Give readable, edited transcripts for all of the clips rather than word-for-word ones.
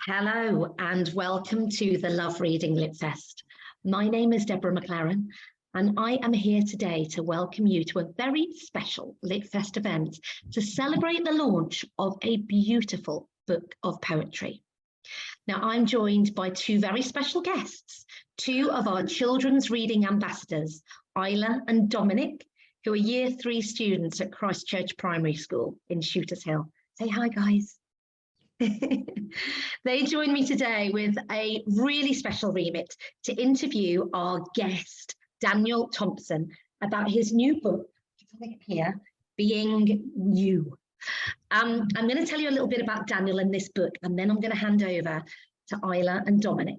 Hello and welcome to the Love Reading LitFest. My name is Deborah Maclaren and I am here today to welcome you to a very special LitFest event to celebrate the launch of a beautiful book of poetry. Now I'm joined by two very special guests, two of our children's reading ambassadors, Isla and Dominic, who are Year 3 students at Christchurch Primary School in Shooters Hill. Say hi, guys. They join me today with a really special remit to interview our guest, Daniel Thompson, about his new book, here, Being You. I'm going to tell you a little bit about Daniel and this book, and then I'm going to hand over to Isla and Dominic.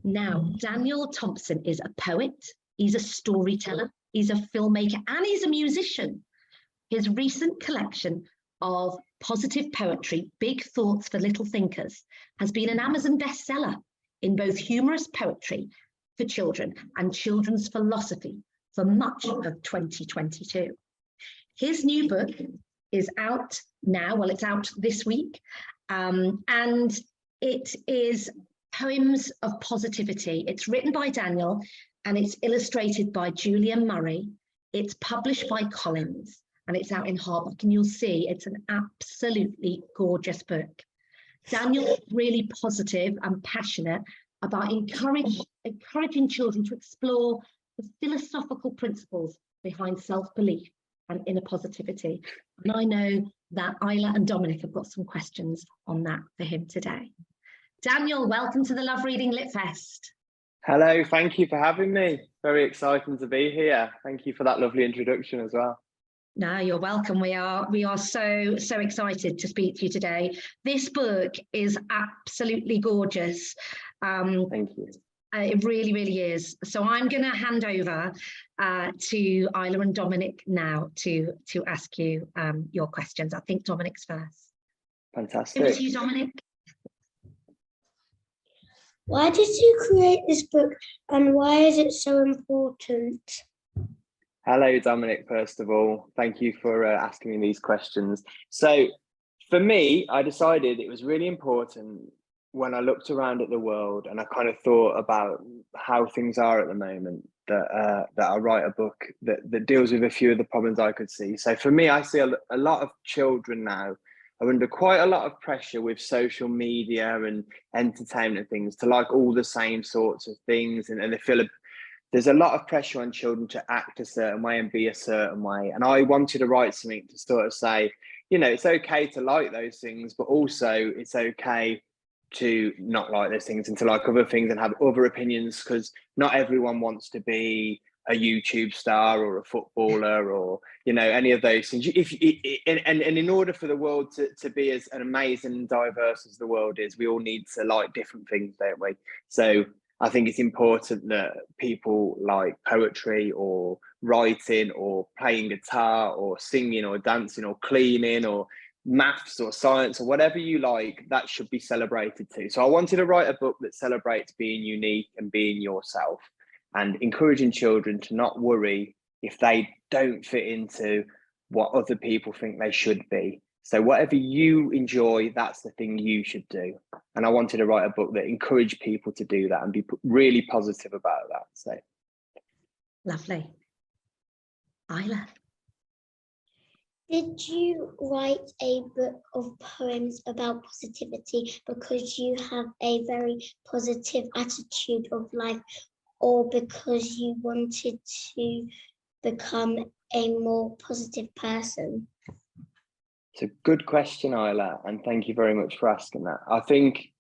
Now, Daniel Thompson is a poet, he's a storyteller, he's a filmmaker, and he's a musician. His recent collection of positive poetry, Big Thoughts for Little Thinkers, has been an Amazon bestseller in both humorous poetry for children and children's philosophy for much of 2022. His new book is out now, well, it's out this week, and it is Poems of Positivity. It's written by Daniel and it's illustrated by Julia Murray. It's published by Collins. And it's out in hardback, and you'll see it's an absolutely gorgeous book. Daniel is really positive and passionate about encouraging children to explore the philosophical principles behind self-belief and inner positivity. And I know that Isla and Dominic have got some questions on that for him today. Daniel, welcome to the Love Reading LitFest. Hello, thank you for having me. Very exciting to be here. Thank you for that lovely introduction as well. No, you're welcome. We are so excited to speak to you today. This book is absolutely gorgeous. Thank you. It really is. So I'm going to hand over to Isla and Dominic now to ask you your questions. I think Dominic's first. Fantastic. Over to you, Dominic. Why did you create this book and why is it so important? Hello, Dominic, first of all. Thank you for asking me these questions. So for me, I decided it was really important when I looked around at the world and I kind of thought about how things are at the moment that I write a book that deals with a few of the problems I could see. So for me, I see a lot of children now are under quite a lot of pressure with social media and entertainment and things to like all the same sorts of things, and they feel there's a lot of pressure on children to act a certain way and be a certain way. And I wanted to write something to sort of say, you know, it's okay to like those things, but also it's okay to not like those things and to like other things and have other opinions, because not everyone wants to be a YouTube star or a footballer or, you know, any of those things. And in order for the world to be as amazing and diverse as the world is, we all need to like different things, don't we? So I think it's important that people like poetry or writing or playing guitar or singing or dancing or cleaning or maths or science or whatever you like, that should be celebrated too. So I wanted to write a book that celebrates being unique and being yourself and encouraging children to not worry if they don't fit into what other people think they should be. So whatever you enjoy, that's the thing you should do. And I wanted to write a book that encouraged people to do that and be really positive about that. So Lovely. Isla. Did you write a book of poems about positivity because you have a very positive attitude of life, or because you wanted to become a more positive person? it's a good question, Isla, and thank you very much for asking that. I think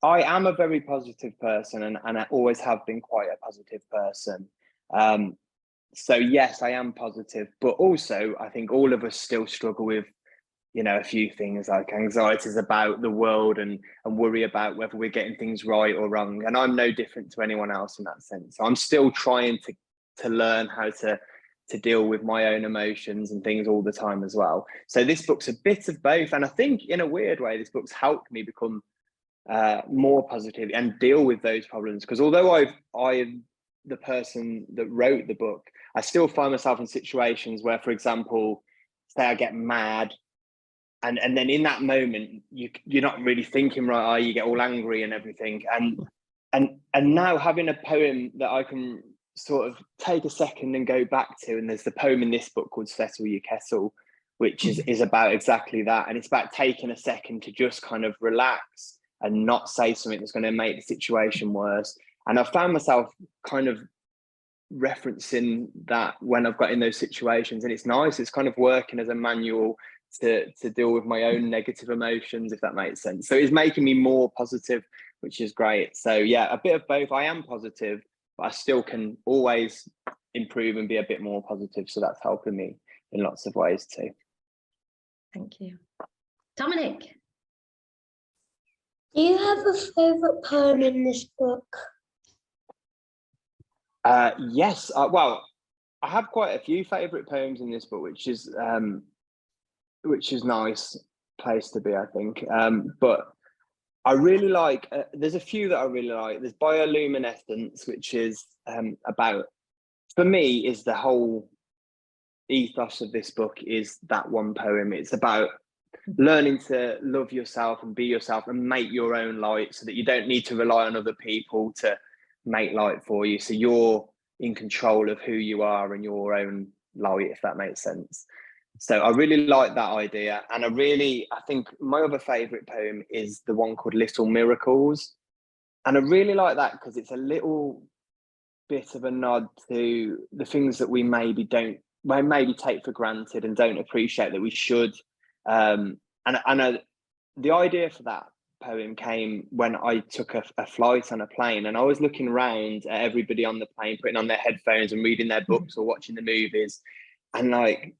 I am a very positive person and I always have been quite a positive person. So yes, I am positive, but also I think all of us still struggle with, you know, a few things like anxieties about the world and worry about whether we're getting things right or wrong. And I'm no different to anyone else in that sense. So I'm still trying to learn how to deal with my own emotions and things all the time as well. So this book's a bit of both. And I think in a weird way, this book's helped me become more positive and deal with those problems. Because although I'm the person that wrote the book, I still find myself in situations where, for example, say I get mad and then in that moment you're not really thinking right, you get all angry and everything, and now having a poem that I can sort of take a second and go back to, and there's the poem in this book called Settle Your Kettle, which is about exactly that, and it's about taking a second to just kind of relax and not say something that's going to make the situation worse. And I found myself kind of referencing that when I've got in those situations, and it's nice. It's kind of working as a manual to deal with my own negative emotions, if that makes sense. So it's making me more positive, which is great. So yeah, a bit of both. I am positive, but I still can always improve and be a bit more positive. So that's helping me in lots of ways too. Thank you. Dominic? Do you have a favourite poem in this book? Yes. Well, I have quite a few favourite poems in this book, which is nice place to be, I think. But I really like, there's a few that I really like. There's Bioluminescence, which is about, for me, is the whole ethos of this book is that one poem. It's about learning to love yourself and be yourself and make your own light, so that you don't need to rely on other people to make light for you. So you're in control of who you are and your own light, if that makes sense. So I really like that idea. And I think my other favourite poem is the one called Little Miracles. And I really like that because it's a little bit of a nod to the things that we maybe take for granted and don't appreciate that we should. And the idea for that poem came when I took a flight on a plane, and I was looking around at everybody on the plane, putting on their headphones and reading their books or watching the movies, and like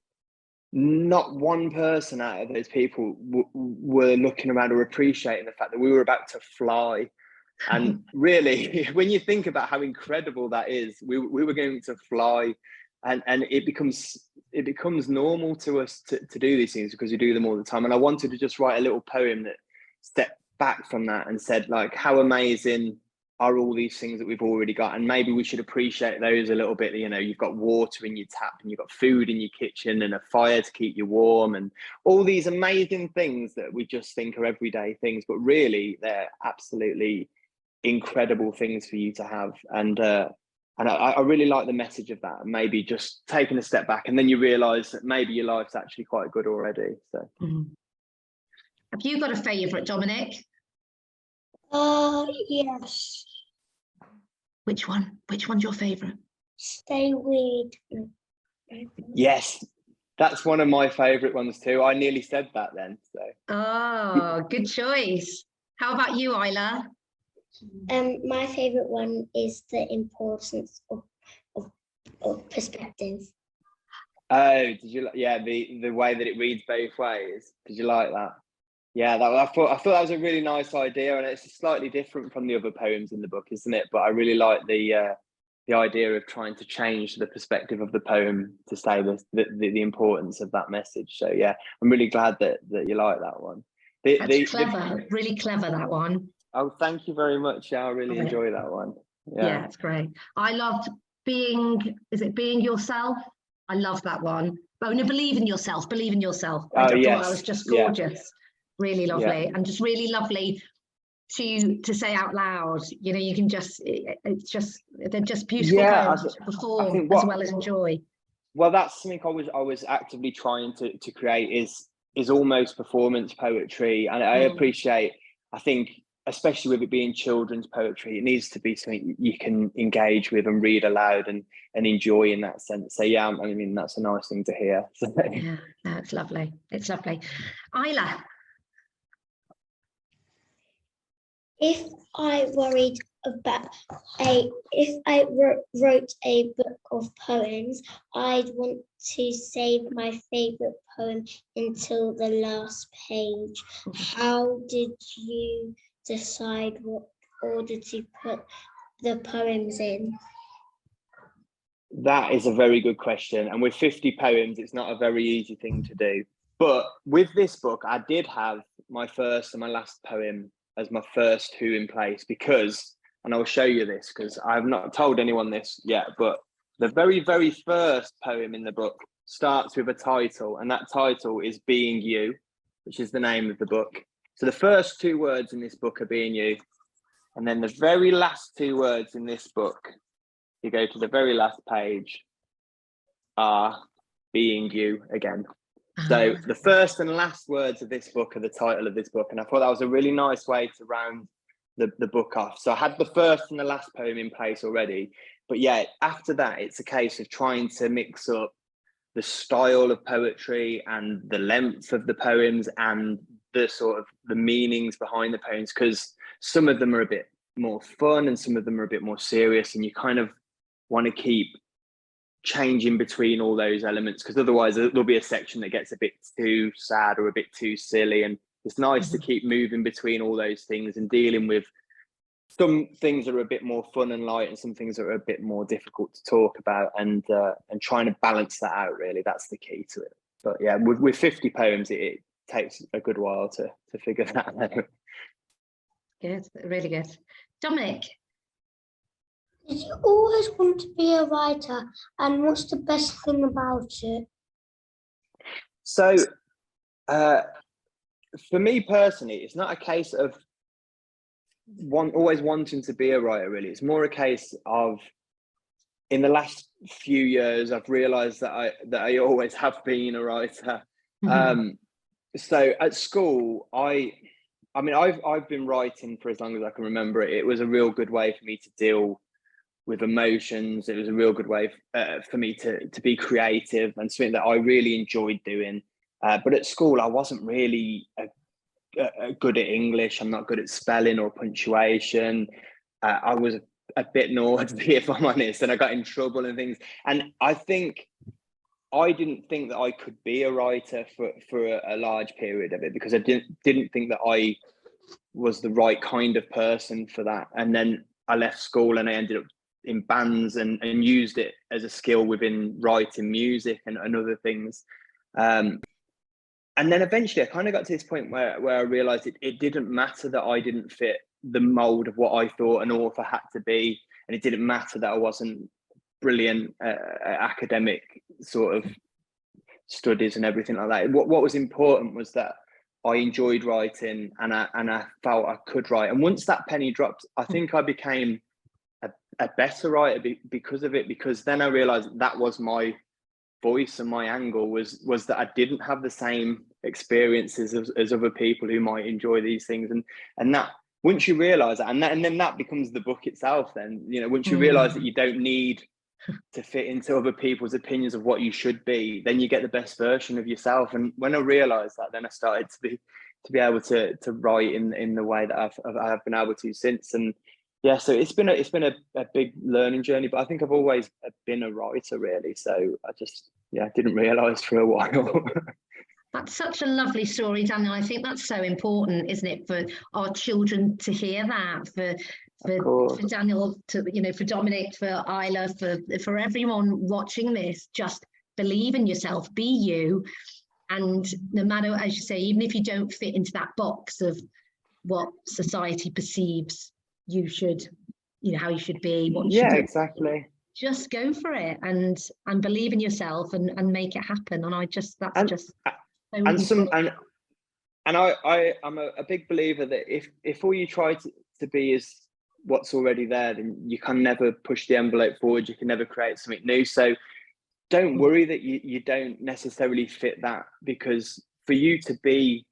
not one person out of those people were looking around or appreciating the fact that we were about to fly. And really, when you think about how incredible that is, we were going to fly, and it becomes normal to us to do these things because we do them all the time. And I wanted to just write a little poem that stepped back from that and said, like, how amazing are all these things that we've already got, and maybe we should appreciate those a little bit. You know, you've got water in your tap, and you've got food in your kitchen, and a fire to keep you warm, and all these amazing things that we just think are everyday things, but really they're absolutely incredible things for you to have. And I really like the message of that, and maybe just taking a step back, and then you realize that maybe your life's actually quite good already. So Have you got a favourite, Dominic? Yes. Which one? Which one's your favourite? Stay weird. Yes, that's one of my favourite ones too. I nearly said that then. So. Oh, good choice. How about you, Isla? My favourite one is the importance of perspective. Oh, did you? Yeah, the way that it reads both ways. Did you like that? Yeah, I thought that was a really nice idea, and it's slightly different from the other poems in the book, isn't it? But I really like the idea of trying to change the perspective of the poem to say the importance of that message. So yeah, I'm really glad that you like that one. That's clever, really clever, that one. Oh, thank you very much. Yeah, I really enjoy that one. Yeah, it's great. I loved Being Yourself? I love that one. Oh no, Believe in Yourself. I thought that was just gorgeous. Yeah. Really lovely, and just really lovely to say out loud. You know, you can just, they're just beautiful poems to perform as well as enjoy. Well, that's something I was actively trying to create is almost performance poetry, and I appreciate, I think, especially with it being children's poetry, it needs to be something you can engage with and read aloud and enjoy in that sense. So yeah, I mean, that's a nice thing to hear. Yeah, no, it's lovely. It's lovely. Isla. If I wrote a book of poems, I'd want to save my favourite poem until the last page. How did you decide what order to put the poems in? That is a very good question. And with 50 poems, it's not a very easy thing to do. But with this book, I did have my first and my last poem as my first two in place because, and I'll show you this because I have not told anyone this yet, but the very, very first poem in the book starts with a title, and that title is Being You. which is the name of the book. So the first 2 words in this book are being you. And then the very last 2 words in this book, you go to the very last page, are being you again. So the first and last words of this book are the title of this book. And I thought that was a really nice way to round the book off. So I had the first and the last poem in place already. But yeah, after that, it's a case of trying to mix up the style of poetry and the length of the poems and the sort of the meanings behind the poems, because some of them are a bit more fun and some of them are a bit more serious, and you kind of want to keep changing between all those elements, because otherwise there'll be a section that gets a bit too sad or a bit too silly, and it's nice to keep moving between all those things and dealing with some things that are a bit more fun and light and some things that are a bit more difficult to talk about, and trying to balance that out. Really, that's the key to it. But yeah, with 50 poems, it takes a good while to figure that out. Good, really good. Dominic? Did you always want to be a writer, and what's the best thing about it? So for me personally, it's not a case of always wanting to be a writer, really. It's more a case of, in the last few years, I've realized that I always have been a writer. So at school, I mean, I've been writing for as long as I can remember it. It was a real good way for me to deal with emotions. It was a real good way for me to be creative, and something that I really enjoyed doing. But at school, I wasn't really good at English. I'm not good at spelling or punctuation. I was a bit naughty, if I'm honest, and I got in trouble and things. And I didn't think that I could be a writer for a large period of it, because I didn't think that I was the right kind of person for that. And then I left school and I ended up in bands and used it as a skill within writing music and other things. And then eventually I kind of got to this point where I realized it didn't matter that I didn't fit the mold of what I thought an author had to be. And it didn't matter that I wasn't brilliant academic sort of studies and everything like that. What was important was that I enjoyed writing, and I felt I could write. And once that penny dropped, I think I became a better writer because of it, because then I realized that was my voice, and my angle was that I didn't have the same experiences as other people who might enjoy these things, and that once you realize that, and then that becomes the book itself. Then, you know, once you realize that you don't need to fit into other people's opinions of what you should be, then you get the best version of yourself. And when I realized that, then I started to be able to write in the way that I've been able to since. And yeah, so it's been a big learning journey, but I think I've always been a writer, really. So I just didn't realize for a while. That's such a lovely story, Daniel. I think that's so important, isn't it, for our children to hear that, for Daniel to, you know, for Dominic, for Isla, for everyone watching this. Just believe in yourself, be you, and no matter, as you say, even if you don't fit into that box of what society perceives you should, you know, how you should be, what you should do, exactly. Just go for it and believe in yourself and make it happen. And I'm a big believer that if all you try to be is what's already there, then you can never push the envelope forward. You can never create something new. So don't worry that you don't necessarily fit that, because for you to be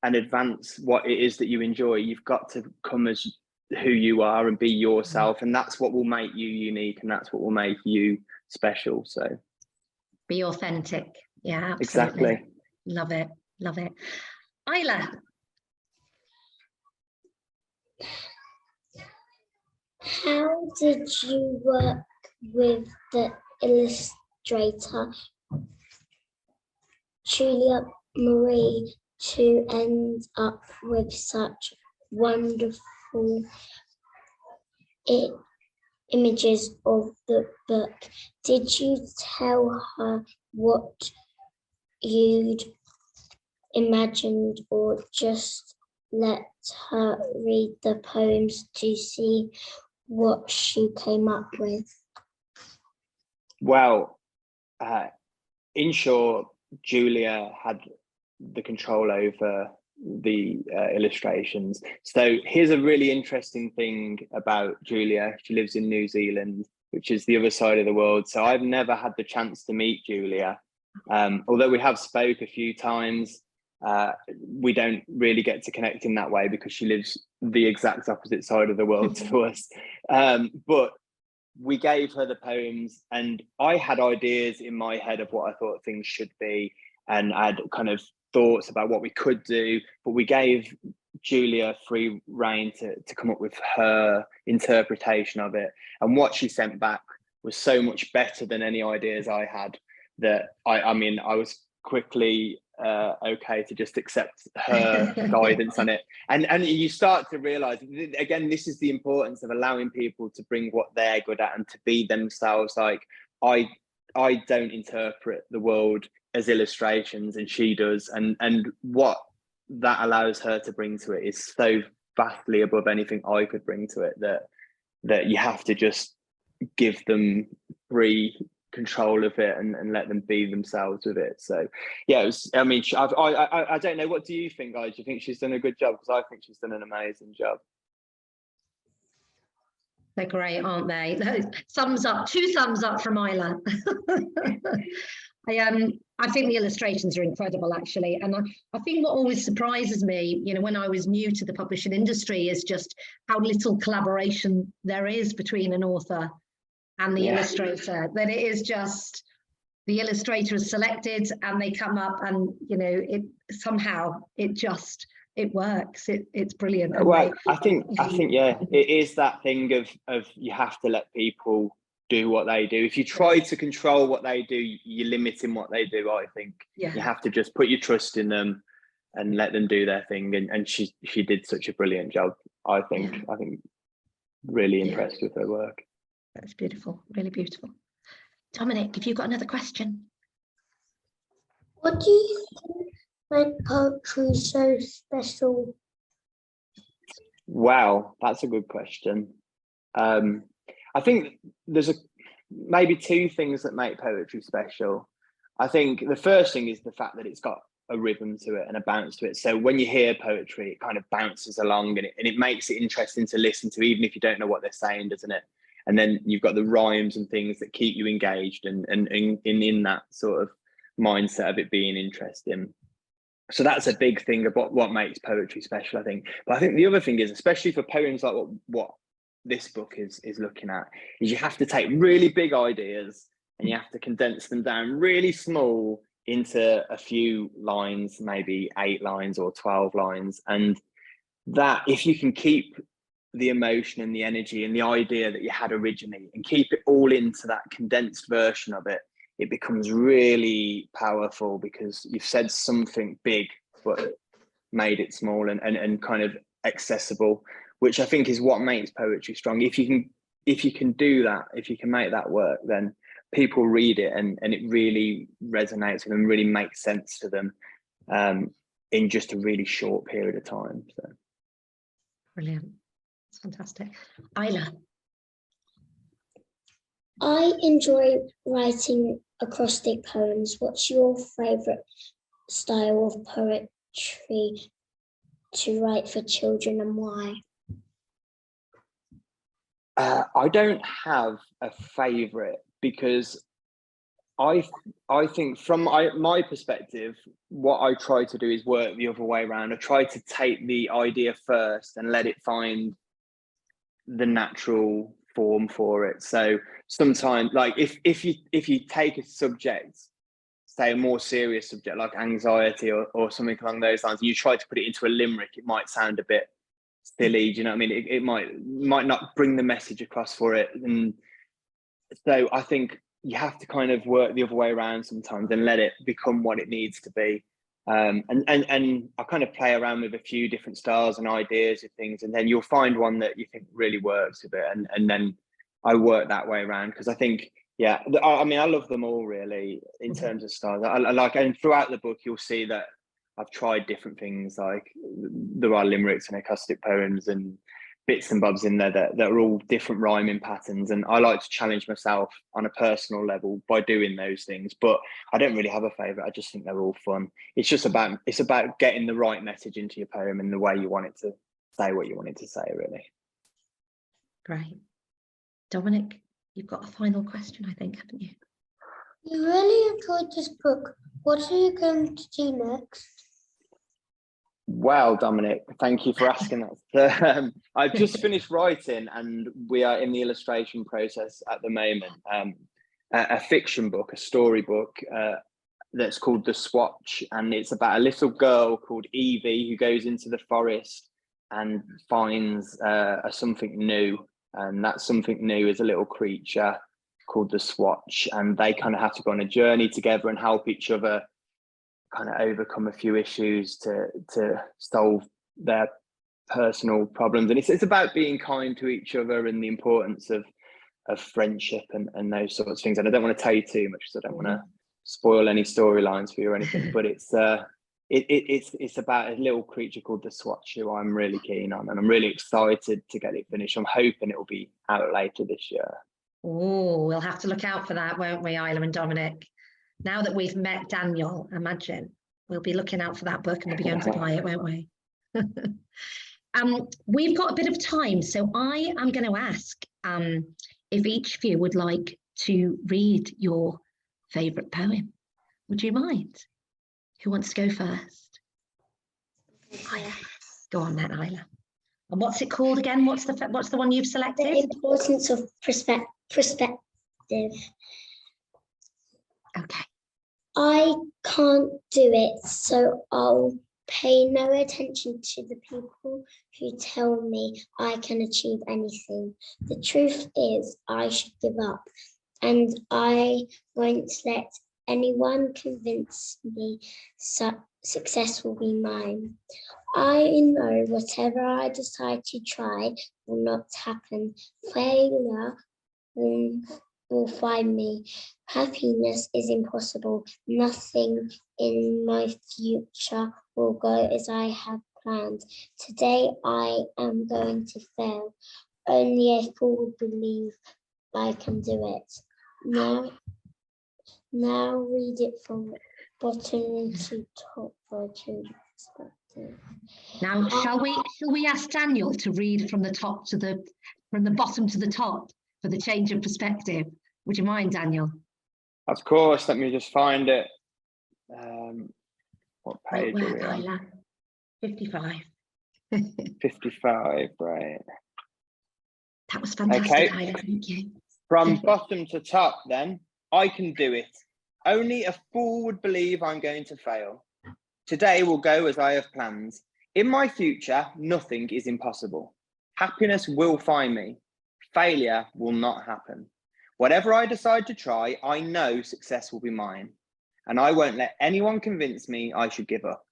and advance what it is that you enjoy, you've got to come as who you are and be yourself, and that's what will make you unique, and that's what will make you special. So be authentic. Yeah, absolutely. Exactly. Love it. Isla. How did you work with the illustrator Julia Marie to end up with such wonderful images of the book? Did you tell her what you'd imagined, or just let her read the poems to see what she came up with? Well, in short, Julia had the control over the illustrations. So here's a really interesting thing about Julia. She lives in New Zealand, which is the other side of the world. So I've never had the chance to meet Julia. Although we have spoke a few times, we don't really get to connect in that way because she lives the exact opposite side of the world to us. But we gave her the poems, and I had ideas in my head of what I thought things should be, and I had kind of thoughts about what we could do, but we gave Julia free rein to come up with her interpretation of it. And what she sent back was so much better than any ideas I had, that I mean, I was quickly okay to just accept her guidance on it. And you start to realize, again, this is the importance of allowing people to bring what they're good at and to be themselves. Like, I don't interpret the world as illustrations, and she does, and what that allows her to bring to it is so vastly above anything I could bring to it, that you have to just give them free control of it and let them be themselves with it. So yeah, it was, I mean, I don't know, what do you think, guys? Do you think she's done a good job? Because I think she's done an amazing job. They're great, aren't they? Thumbs up, 2 thumbs up from Isla. I think the illustrations are incredible, actually. And I think what always surprises me, you know, when I was new to the publishing industry, is just how little collaboration there is between an author and the illustrator. That it is just the illustrator is selected and they come up, and, you know, it somehow it works. It's brilliant. And well, I think yeah, it is that thing of you have to let people do what they do. If you try to control what they do, you're limiting what they do. I think you have to just put your trust in them and let them do their thing. And she did such a brilliant job. I think really impressed with her work. That's beautiful, really beautiful. Dominic, have you got another question? What do you think made poetry so special? Wow, that's a good question. I think there's maybe 2 things that make poetry special. I think the first thing is the fact that it's got a rhythm to it and a bounce to it. So when you hear poetry, it kind of bounces along, and it makes it interesting to listen to, even if you don't know what they're saying, doesn't it? And then you've got the rhymes and things that keep you engaged and in that sort of mindset of it being interesting. So that's a big thing about what makes poetry special, I think. But I think the other thing is, especially for poems like what this book is looking at, is you have to take really big ideas and you have to condense them down really small into a few lines, maybe 8 lines or 12 lines. And that, if you can keep the emotion and the energy and the idea that you had originally and keep it all into that condensed version of it, it becomes really powerful, because you've said something big but made it small and kind of accessible, which I think is what makes poetry strong. If you can do that, if you can make that work, then people read it and it really resonates with them, really makes sense to them in just a really short period of time. So Brilliant. It's fantastic. Isla. I enjoy writing acrostic poems. What's your favourite style of poetry to write for children, and why? I don't have a favourite, because I think from my perspective, what I try to do is work the other way around. I try to take the idea first and let it find the natural form for it. So sometimes, like if you take a subject, say a more serious subject like anxiety or something along those lines, and you try to put it into a limerick, it might sound a bit silly. Do you know what I mean? It might not bring the message across for it. And so I think you have to kind of work the other way around sometimes and let it become what it needs to be. And I kind of play around with a few different styles and ideas of things, and then you'll find one that you think really works with it, and then I work that way around, because I think, yeah, I mean, I love them all really in terms of styles. I like, and throughout the book you'll see that I've tried different things. Like there are limericks and acoustic poems and bits and bobs in there that are all different rhyming patterns, and I like to challenge myself on a personal level by doing those things. But I don't really have a favorite. I just think they're all fun. It's about getting the right message into your poem in the way you want it to say what you want it to say, really. Great. Dominic, you've got a final question, I think, haven't you? You really enjoyed this book. What are you going to do next? Well, Dominic, thank you for asking that. I've just finished writing, and we are in the illustration process at the moment. A fiction book, a storybook that's called The Swatch, and it's about a little girl called Evie who goes into the forest and finds something new, and that something new is a little creature called the Swatch, and they kind of have to go on a journey together and help each other kind of overcome a few issues to solve their personal problems. And it's about being kind to each other and the importance of friendship and those sorts of things. And I don't want to tell you too much because I don't want to spoil any storylines for you or anything, but it's about a little creature called the Swatch who I'm really keen on, and I'm really excited to get it finished. I'm hoping it will be out later this year. Oh, we'll have to look out for that, won't we, Isla and Dominic? Now that we've met Daniel, imagine we'll be looking out for that book and we'll be going to buy it, won't we? We've got a bit of time, so I am going to ask if each of you would like to read your favourite poem. Would you mind? Who wants to go first? Isla. Go on then, Isla. And what's it called again? What's the one you've selected? The importance of perspective. Okay. I can't do it, so I'll pay no attention to the people who tell me I can achieve anything. The truth is, I should give up, and I won't let anyone convince me success will be mine. I know whatever I decide to try will not happen. Failure will find me. Happiness is impossible. Nothing in my future will go as I have planned. Today I am going to fail. Only a fool would believe I can do it. Now read it from bottom to top for a children's perspective. Now, shall we ask Daniel to read from the bottom to the top for the change of perspective? Would you mind, Daniel? Of course. Let me just find it. What page are we on? Isla? 55. 55, right. That was fantastic, Okay. Isla. Thank you. From bottom to top, then. I can do it. Only a fool would believe I'm going to fail. Today will go as I have planned. In my future, nothing is impossible. Happiness will find me. Failure will not happen. Whatever I decide to try, I know success will be mine. And I won't let anyone convince me I should give up.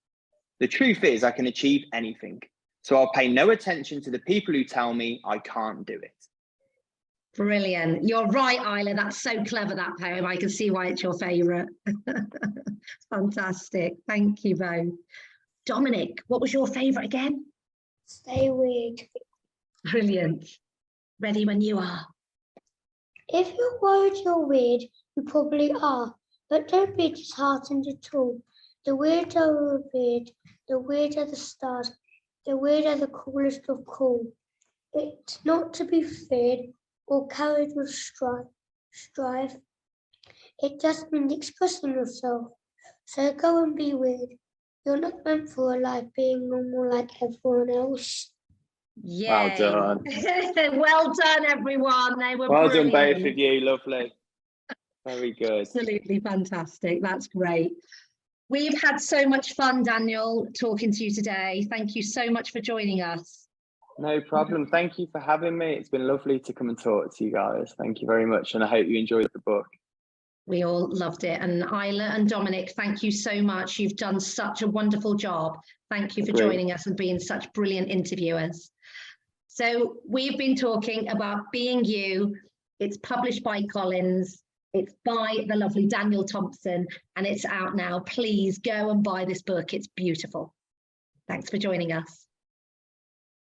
The truth is, I can achieve anything. So I'll pay no attention to the people who tell me I can't do it. Brilliant. You're right, Isla. That's so clever, that poem. I can see why it's your favourite. Fantastic. Thank you both. Dominic, what was your favourite again? Stay weird. Brilliant. Ready when you are. If you're worried you're weird, you probably are. But don't be disheartened at all. The weirder the weird, the weirder the stars, the weirder the coolest of cool. It's not to be feared or carried with strife. It just means expressing yourself. So go and be weird. You're not meant for a life being normal like everyone else. Yay. Well done. Well done, everyone. They were Well brilliant. done, both of you. Lovely. Very good. Absolutely fantastic. That's great. We've had so much fun, Daniel, talking to you today. Thank you so much for joining us. No problem. Thank you for having me. It's been lovely to come and talk to you guys. Thank you very much. And I hope you enjoyed the book. We all loved it. And Isla and Dominic, thank you so much. You've done such a wonderful job. Thank you for joining us and being such brilliant interviewers. So we've been talking about Being You. It's published by Collins. It's by the lovely Daniel Thompson, and it's out now. Please go and buy this book. It's beautiful. Thanks for joining us.